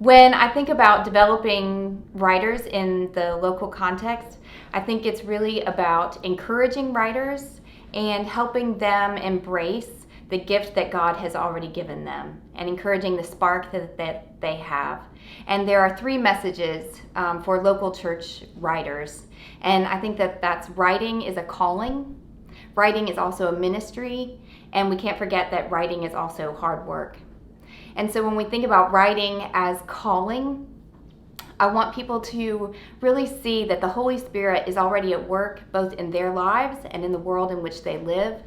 When I think about developing writers in the local context, I think it's really about encouraging writers and helping them embrace the gift that God has already given them and encouraging the spark that they have. And there are three messages for local church writers. And I think that's writing is a calling, writing is also a ministry, and we can't forget that writing is also hard work. And so when we think about writing as calling, I want people to really see that the Holy Spirit is already at work both in their lives and in the world in which they live,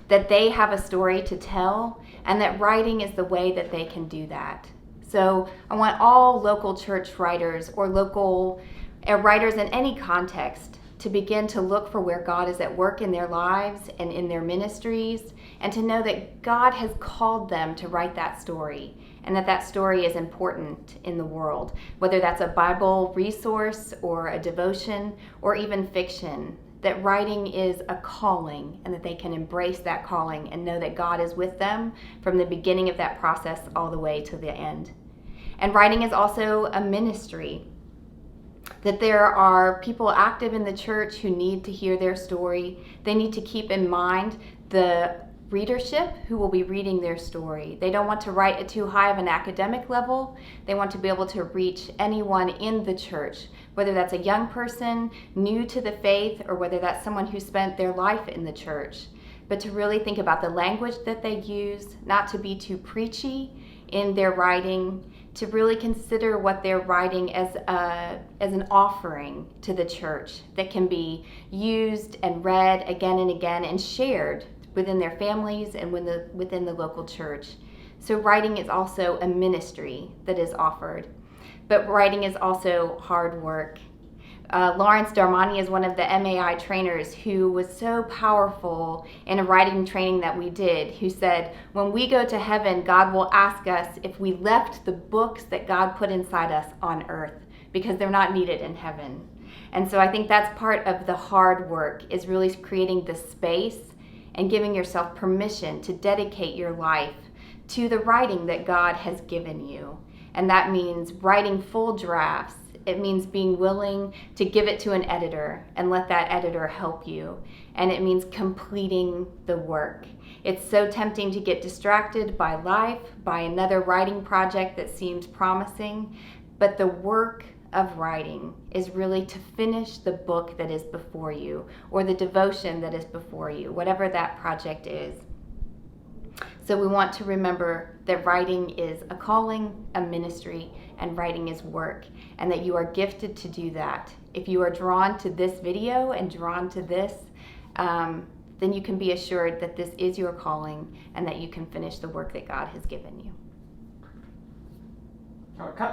that they have a story to tell, and that writing is the way that they can do that. So I want all local church writers or local writers in any context to begin to look for where God is at work in their lives and in their ministries, and to know that God has called them to write that story, and that story is important in the world, whether that's a Bible resource or a devotion or even fiction, that writing is a calling and that they can embrace that calling and know that God is with them from the beginning of that process all the way to the end. And writing is also a ministry, that there are people active in the church who need to hear their story. They need to keep in mind the readership who will be reading their story. They don't want to write at too high of an academic level. They want to be able to reach anyone in the church, whether that's a young person new to the faith or whether that's someone who spent their life in the church. But to really think about the language that they use, not to be too preachy in their writing, to really consider what they're writing as an offering to the church that can be used and read again and again and shared within their families and within the local church. So writing is also a ministry that is offered, but writing is also hard work. Lawrence Darmani is one of the MAI trainers who was so powerful in a writing training that we did, who said, when we go to heaven, God will ask us if we left the books that God put inside us on earth, because they're not needed in heaven. And so I think that's part of the hard work, is really creating the space and giving yourself permission to dedicate your life to the writing that God has given you. And that means writing full drafts. It means being willing to give it to an editor and let that editor help you. And it means completing the work. It's so tempting to get distracted by life, by another writing project that seems promising, but the work of writing is really to finish the book that is before you, or the devotion that is before you, whatever that project is. So we want to remember that writing is a calling, a ministry, and writing is work, and that you are gifted to do that. If you are drawn to this video and drawn to this, then you can be assured that this is your calling and that you can finish the work that God has given you.